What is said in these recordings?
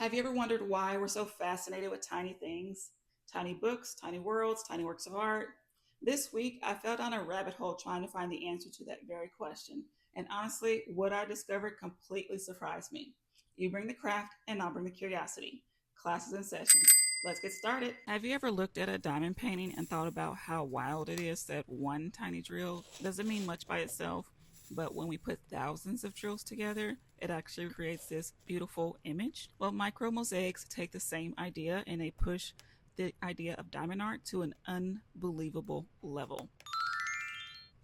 Have you ever wondered why we're so fascinated with tiny things? Tiny books, tiny worlds, tiny works of art? This week, I fell down a rabbit hole trying to find the answer to that very question. And honestly, what I discovered completely surprised me. You bring the craft, and I'll bring the curiosity. Class is in session. Let's get started. Have you ever looked at a diamond painting and thought about how wild it is that one tiny drill doesn't mean much by itself? But when we put thousands of drills together, it actually creates this beautiful image. Well, micro mosaics take the same idea and they push the idea of diamond art to an unbelievable level.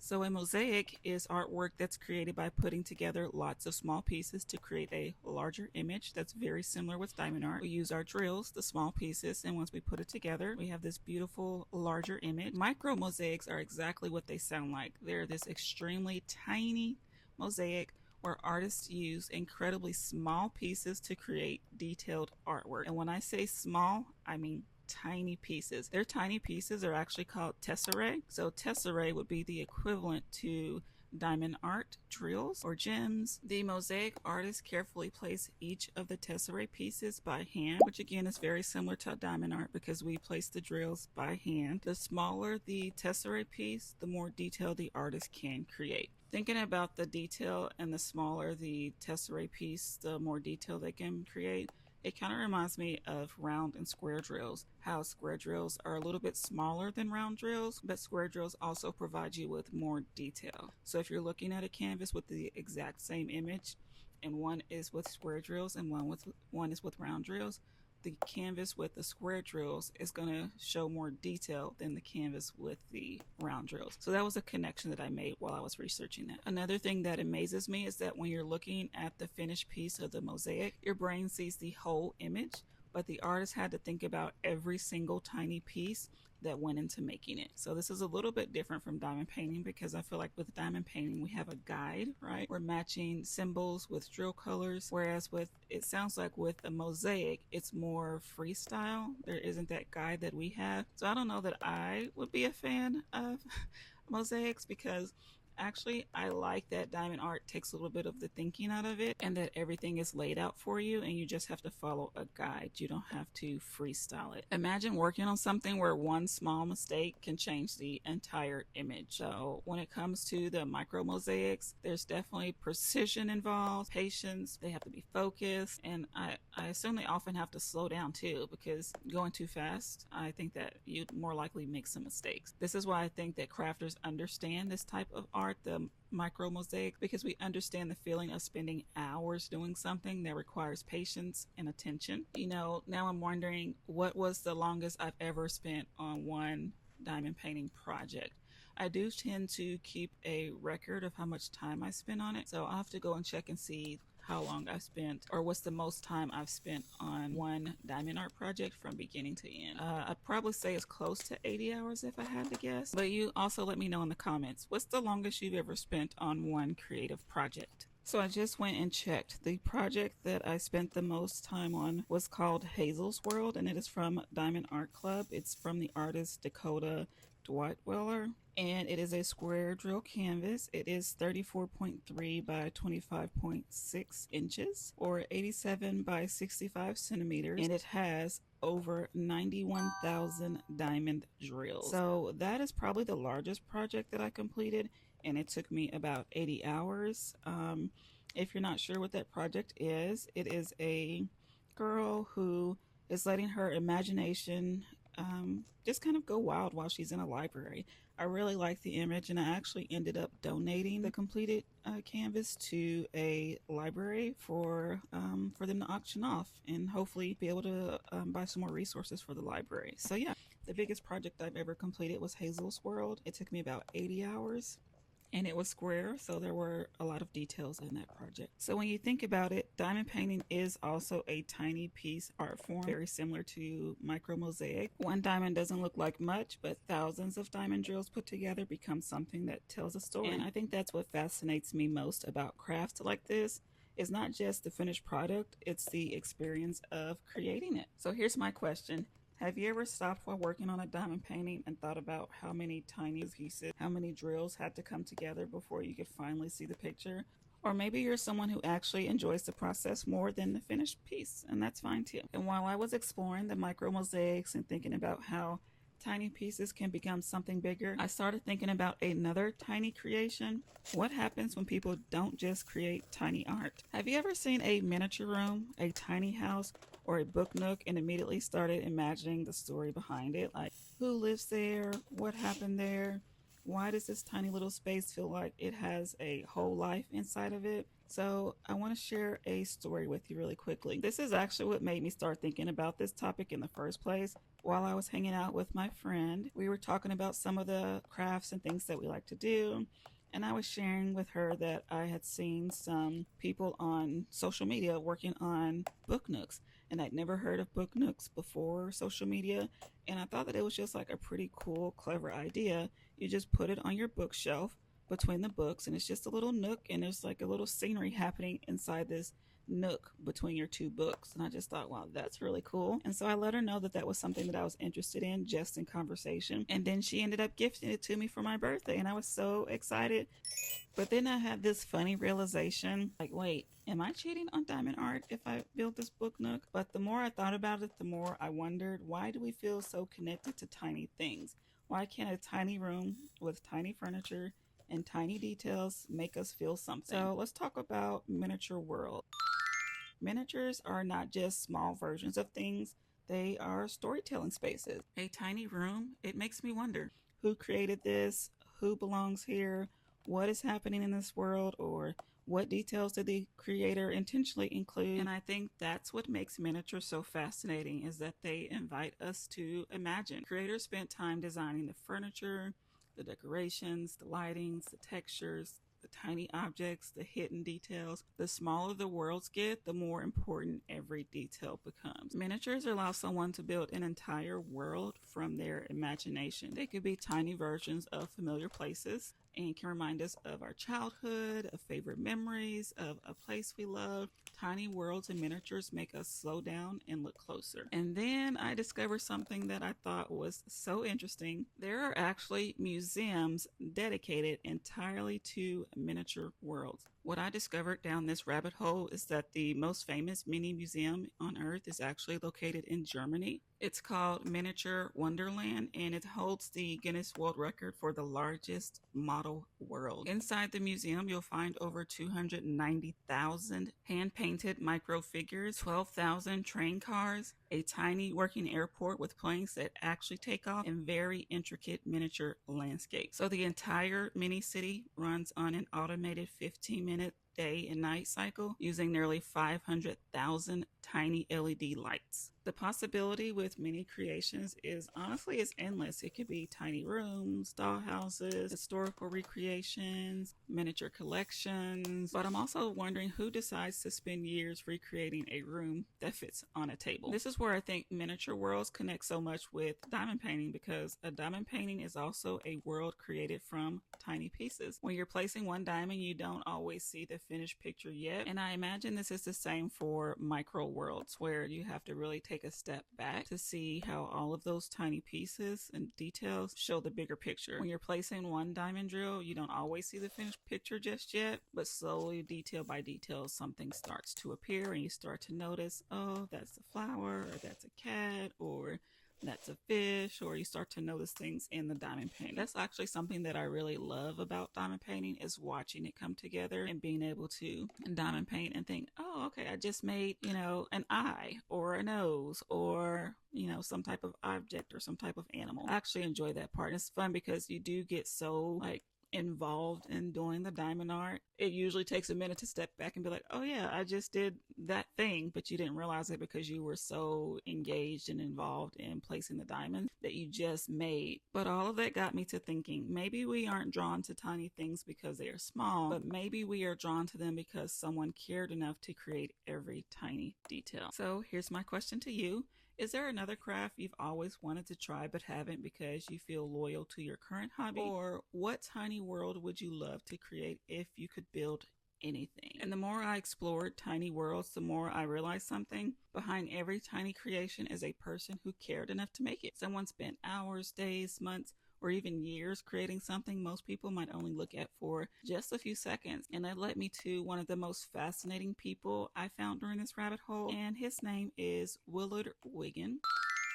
So, a mosaic is artwork that's created by putting together lots of small pieces to create a larger image that's very similar with diamond art. We use our drills, the small pieces, and once we put it together, we have this beautiful larger image. Micro mosaics are exactly what they sound like. They're this extremely tiny mosaic where artists use incredibly small pieces to create detailed artwork. And when I say small, I mean tiny pieces. Their tiny pieces are actually called tesserae. So tesserae would be the equivalent to diamond art drills or gems. The mosaic artists carefully place each of the tesserae pieces by hand, which again is very similar to diamond art because we place the drills by hand. The smaller the tesserae piece, the more detail the artist can create. Thinking about the detail and the smaller the tesserae piece, the more detail they can create. It kind of reminds me of round and square drills. How square drills are a little bit smaller than round drills, but square drills also provide you with more detail. So if you're looking at a canvas with the exact same image, and one is with square drills and one is with round drills, the canvas with the square drills is going to show more detail than the canvas with the round drills. So that was a connection that I made while I was researching that. Another thing that amazes me is that when you're looking at the finished piece of the mosaic, your brain sees the whole image, but the artist had to think about every single tiny piece that went into making it. So this is a little bit different from diamond painting because I feel like with diamond painting we have a guide, right? We're matching symbols with drill colors, whereas with it sounds like with a mosaic it's more freestyle. There isn't that guide that we have. So I don't know that I would be a fan of mosaics because actually I like that diamond art takes a little bit of the thinking out of it and that everything is laid out for you and you just have to follow a guide. You don't have to freestyle it. Imagine working on something where one small mistake can change the entire image. So when it comes to the micro mosaics, there's definitely precision involved, patience, they have to be focused, and I assume they often have to slow down too because going too fast, I think that you'd more likely make some mistakes. This is why I think that crafters understand this type of art, the micro mosaic, because we understand the feeling of spending hours doing something that requires patience and attention. Now I'm wondering what was the longest I've ever spent on one diamond painting project. I do tend to keep a record of how much time I spend on it, so I'll have to go and check and see how long I've spent or what's the most time I've spent on one diamond art project from beginning to end. I'd probably say it's close to 80 hours if I had to guess. But you also let me know in the comments, what's the longest you've ever spent on one creative project? So I just went and checked. The project that I spent the most time on was called Hazel's World, and it is from Diamond Art Club. It's from the artist Dakota Dwightweller, and it is a square drill canvas. It is 34.3 by 25.6 inches or 87 by 65 centimeters, and it has over 91,000 diamond drills. So that is probably the largest project that I completed, and it took me about 80 hours. If you're not sure what that project is, it is a girl who is letting her imagination just kind of go wild while she's in a library. I really like the image, and I actually ended up donating the completed canvas to a library for them to auction off and hopefully be able to buy some more resources for the library. So yeah, the biggest project I've ever completed was Hazel's World. It took me about 80 hours and it was square, so there were a lot of details in that project. So when you think about it, diamond painting is also a tiny piece art form, very similar to micro mosaic. One diamond doesn't look like much, but thousands of diamond drills put together become something that tells a story. And I think that's what fascinates me most about crafts like this. It's not just the finished product, it's the experience of creating it. So here's my question. Have you ever stopped while working on a diamond painting and thought about how many tiny pieces, how many drills had to come together before you could finally see the picture? Or maybe you're someone who actually enjoys the process more than the finished piece, and that's fine too. And while I was exploring the micro mosaics and thinking about how tiny pieces can become something bigger, I started thinking about another tiny creation. What happens when people don't just create tiny art? Have you ever seen a miniature room, a tiny house, or a book nook and immediately started imagining the story behind it? Like, who lives there? What happened there? Why does this tiny little space feel like it has a whole life inside of it? So, I want to share a story with you really quickly. This is actually what made me start thinking about this topic in the first place. While I was hanging out with my friend, we were talking about some of the crafts and things that we like to do. And I was sharing with her that I had seen some people on social media working on book nooks. And I'd never heard of book nooks before social media. And I thought that it was just like a pretty cool, clever idea. You just put it on your bookshelf between the books, and it's just a little nook, and there's like a little scenery happening inside this nook between your two books. And I just thought, wow, that's really cool. And so I let her know that that was something that I was interested in just in conversation. And then she ended up gifting it to me for my birthday, and I was so excited. But then I had this funny realization like, wait, am I cheating on diamond art if I build this book nook? But the more I thought about it, the more I wondered, why do we feel so connected to tiny things? Why can't a tiny room with tiny furniture and tiny details make us feel something? So let's talk about miniature world. Miniatures are not just small versions of things, they are storytelling spaces. A tiny room, it makes me wonder, who created this? Who belongs here? What is happening in this world? Or what details did the creator intentionally include? And I think that's what makes miniatures so fascinating, is that they invite us to imagine. Creators spent time designing the furniture, the decorations, the lightings, the textures, the tiny objects, the hidden details. The smaller the worlds get, the more important every detail becomes. Miniatures allow someone to build an entire world from their imagination. They could be tiny versions of familiar places and can remind us of our childhood, of favorite memories, of a place we love. Tiny worlds and miniatures make us slow down and look closer. And then I discovered something that I thought was so interesting. There are actually museums dedicated entirely to miniature worlds. What I discovered down this rabbit hole is that the most famous mini museum on earth is actually located in Germany. It's called Miniature Wonderland, and it holds the Guinness World Record for the largest model world. Inside the museum, you'll find over 290,000 hand-painted micro figures, 12,000 train cars, a tiny working airport with planes that actually take off, and very intricate miniature landscapes. So the entire mini city runs on an automated 15-minute day and night cycle using nearly 500,000 tiny LED lights. The possibility with mini creations is endless. It could be tiny rooms, dollhouses, historical recreations, miniature collections. But I'm also wondering who decides to spend years recreating a room that fits on a table. This is where I think miniature worlds connect so much with diamond painting, because a diamond painting is also a world created from tiny pieces. When you're placing one diamond, you don't always see the finished picture yet. And I imagine this is the same for micro worlds, where you have to really take a step back to see how all of those tiny pieces and details show the bigger picture. When you're placing one diamond drill, you don't always see the finished picture just yet, but slowly, detail by detail, something starts to appear and you start to notice, oh, that's a flower, or that's a cat, or that's a fish, or you start to notice things in the diamond painting. That's actually something that I really love about diamond painting, is watching it come together and being able to diamond paint and think, oh, okay, I just made, an eye or a nose or, some type of object or some type of animal. I actually enjoy that part. It's fun because you do get so involved in doing the diamond art. It usually takes a minute to step back and be like, oh yeah, I just did that thing, but you didn't realize it because you were so engaged and involved in placing the diamond that you just made. But all of that got me to thinking, maybe we aren't drawn to tiny things because they are small, but maybe we are drawn to them because someone cared enough to create every tiny detail. So here's my question to you. Is there another craft you've always wanted to try but haven't because you feel loyal to your current hobby? Or what tiny world would you love to create if you could build anything? And the more I explored tiny worlds, the more I realized something. Behind every tiny creation is a person who cared enough to make it. Someone spent hours, days, months or even years creating something most people might only look at for just a few seconds. And that led me to one of the most fascinating people I found during this rabbit hole, and his name is Willard Wiggin.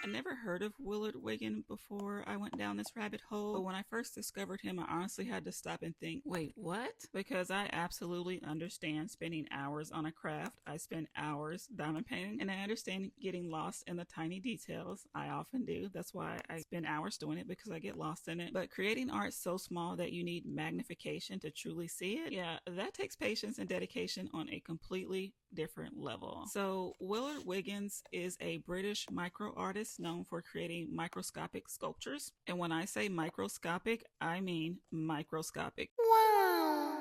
I never heard of Willard Wiggin before I went down this rabbit hole, but when I first discovered him, I honestly had to stop and think, wait, what? Because I absolutely understand spending hours on a craft. I spend hours diamond painting, and I understand getting lost in the tiny details. I often do. That's why I spend hours doing it, because I get lost in it. But creating art so small that you need magnification to truly see it, yeah, that takes patience and dedication on a completely different level. So Willard Wiggins is a British micro artist known for creating microscopic sculptures. And when I say microscopic, I mean microscopic. Wow.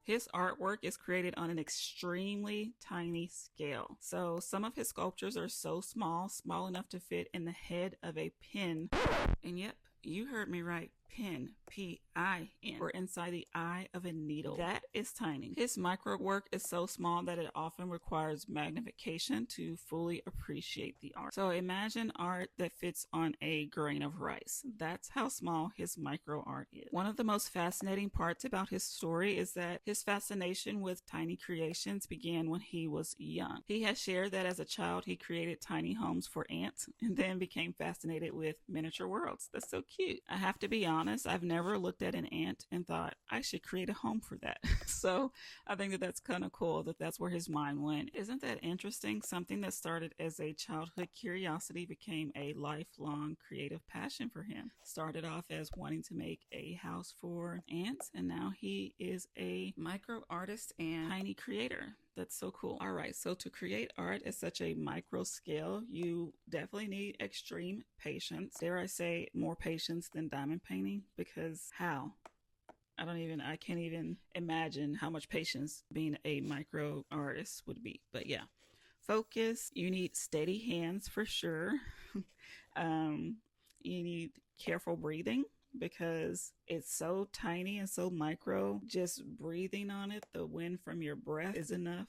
His artwork is created on an extremely tiny scale. So some of his sculptures are so small enough to fit in the head of a pin. And yep, you heard me right. Pin, P-I-N, or inside the eye of a needle. That is tiny. His micro work is so small that it often requires magnification to fully appreciate the art. So imagine art that fits on a grain of rice. That's how small his micro art is. One of the most fascinating parts about his story is that his fascination with tiny creations began when he was young. He has shared that as a child he created tiny homes for ants and then became fascinated with miniature worlds. That's so cute. I have to be honest, I've never looked at an ant and thought I should create a home for that. So I think that that's kind of cool that that's where his mind went. Isn't that interesting? Something that started as a childhood curiosity became a lifelong creative passion for him. Started off as wanting to make a house for ants, and now he is a micro artist and tiny creator. That's so cool. All right, so to create art at such a micro scale, you definitely need extreme patience. Dare I say more patience than diamond painting? Because how? I can't even imagine how much patience being a micro artist would be. But yeah, focus. You need steady hands for sure. You need careful breathing, because it's so tiny and so micro. Just breathing on it, the wind from your breath is enough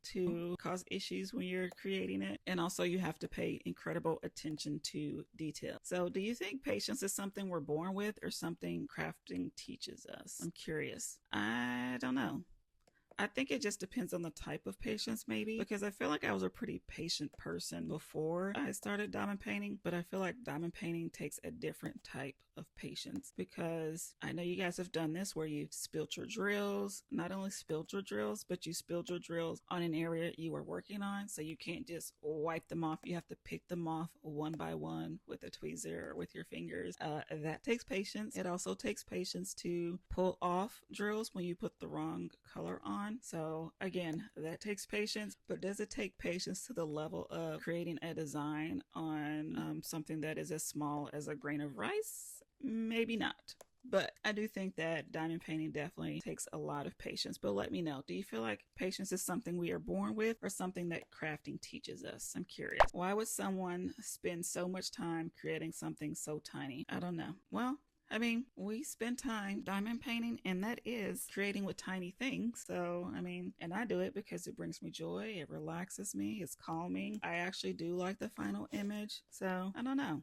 to cause issues when you're creating it. And also you have to pay incredible attention to detail. So do you think patience is something we're born with or something crafting teaches us? I'm curious. I don't know. I think it just depends on the type of patience, maybe, because I feel like I was a pretty patient person before I started diamond painting, but I feel like diamond painting takes a different type of patience, because I know you guys have done this where you spilled your drills, not only spilled your drills, but you spilled your drills on an area you were working on, so you can't just wipe them off. You have to pick them off one by one with a tweezer or with your fingers. That takes patience. It also takes patience to pull off drills when you put the wrong color on. So again, that takes patience, but does it take patience to the level of creating a design on something that is as small as a grain of rice? Maybe not. But I do think that diamond painting definitely takes a lot of patience. But let me know, do you feel like patience is something we are born with or something that crafting teaches us? I'm curious. Why would someone spend so much time creating something so tiny? I don't know. Well, I mean, we spend time diamond painting, and that is creating with tiny things. So, I mean, and I do it because it brings me joy. It relaxes me. It's calming. I actually do like the final image. So, I don't know.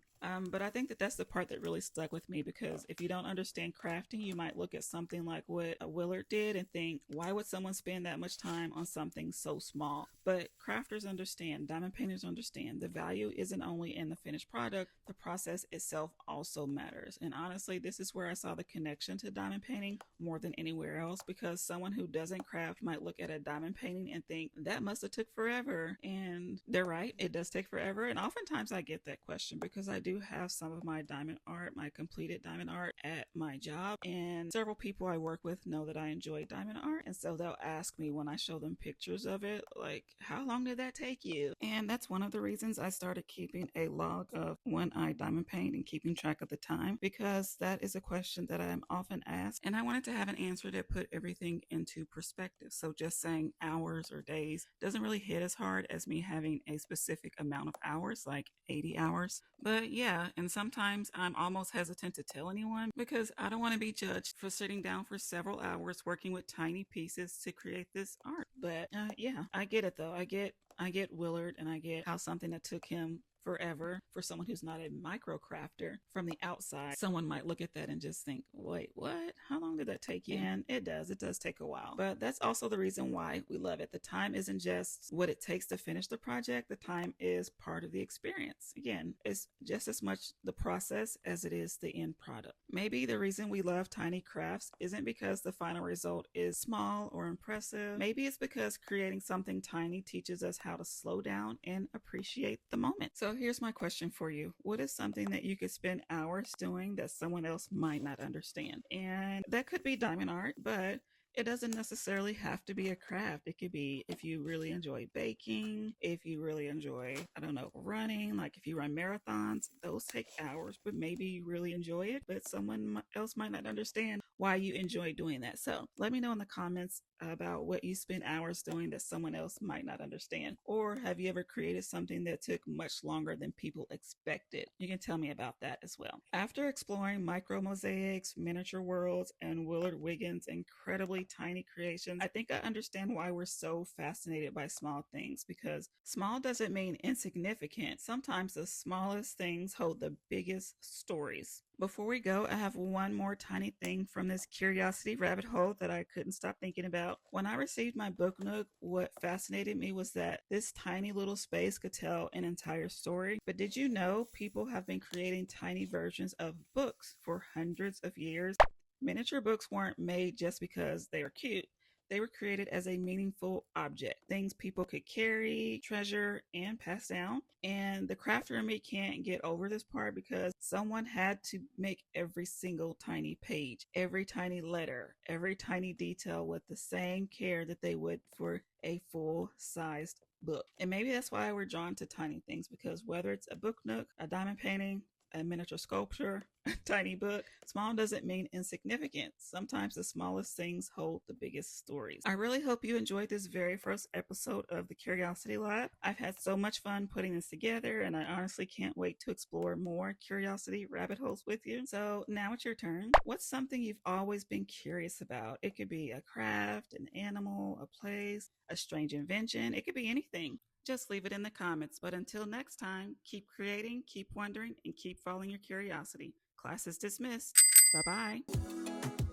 But I think that that's the part that really stuck with me, because if you don't understand crafting, you might look at something like what Willard did and think, why would someone spend that much time on something so small? But crafters understand, diamond painters understand, the value isn't only in the finished product, the process itself also matters. And honestly, this is where I saw the connection to diamond painting more than anywhere else, because someone who doesn't craft might look at a diamond painting and think, that must have took forever. And they're right, it does take forever. And oftentimes I get that question, because I do have some of my diamond art, my completed diamond art at my job, and several people I work with know that I enjoy diamond art, and so they'll ask me when I show them pictures of it, like, how long did that take you? And that's one of the reasons I started keeping a log of when I diamond paint and keeping track of the time, because that is a question that I'm often asked, and I wanted to have an answer that put everything into perspective. So just saying hours or days doesn't really hit as hard as me having a specific amount of hours, like 80 hours. But yeah, and sometimes I'm almost hesitant to tell anyone, because I don't want to be judged for sitting down for several hours working with tiny pieces to create this art. But yeah, I get it though. I get Willard, and I get how something that took him forever for someone who's not a micro crafter. From the outside, someone might look at that and just think, wait, what? How long did that take you? And it does take a while. But that's also the reason why we love it. The time isn't just what it takes to finish the project, the time is part of the experience. Again, it's just as much the process as it is the end product. Maybe the reason we love tiny crafts isn't because the final result is small or impressive. Maybe it's because creating something tiny teaches us how to slow down and appreciate the moment. So here's my question for you. What is something that you could spend hours doing that someone else might not understand? And that could be diamond art, but it doesn't necessarily have to be a craft. It could be if you really enjoy baking, if you really enjoy, I don't know, running, like if you run marathons, those take hours, but maybe you really enjoy it, but someone else might not understand why you enjoy doing that. So let me know in the comments about what you spend hours doing that someone else might not understand. Or have you ever created something that took much longer than people expected? You can tell me about that as well. After exploring micro mosaics, miniature worlds, and Willard Wiggins' incredibly tiny creations, I think I understand why we're so fascinated by small things, because small doesn't mean insignificant. Sometimes the smallest things hold the biggest stories. Before we go, I have one more tiny thing from this curiosity rabbit hole that I couldn't stop thinking about. When I received my book Nook, what fascinated me was that this tiny little space could tell an entire story. But did you know people have been creating tiny versions of books for hundreds of years? Miniature books weren't made just because they were cute. They were created as a meaningful object, things people could carry, treasure, and pass down. And the crafter in me can't get over this part because someone had to make every single tiny page, every tiny letter, every tiny detail with the same care that they would for a full-sized book. And maybe that's why we're drawn to tiny things, because whether it's a book nook, a diamond painting, a miniature sculpture, a tiny book, small doesn't mean insignificant. Sometimes the smallest things hold the biggest stories. I really hope you enjoyed this very first episode of the Curiosity Lab. I've had so much fun putting this together, and I honestly can't wait to explore more curiosity rabbit holes with you. So now it's your turn. What's something you've always been curious about? It could be a craft, an animal, a place, a strange invention. It could be anything. Just leave it in the comments. But until next time, keep creating, keep wondering, and keep following your curiosity. Class is dismissed. Bye bye.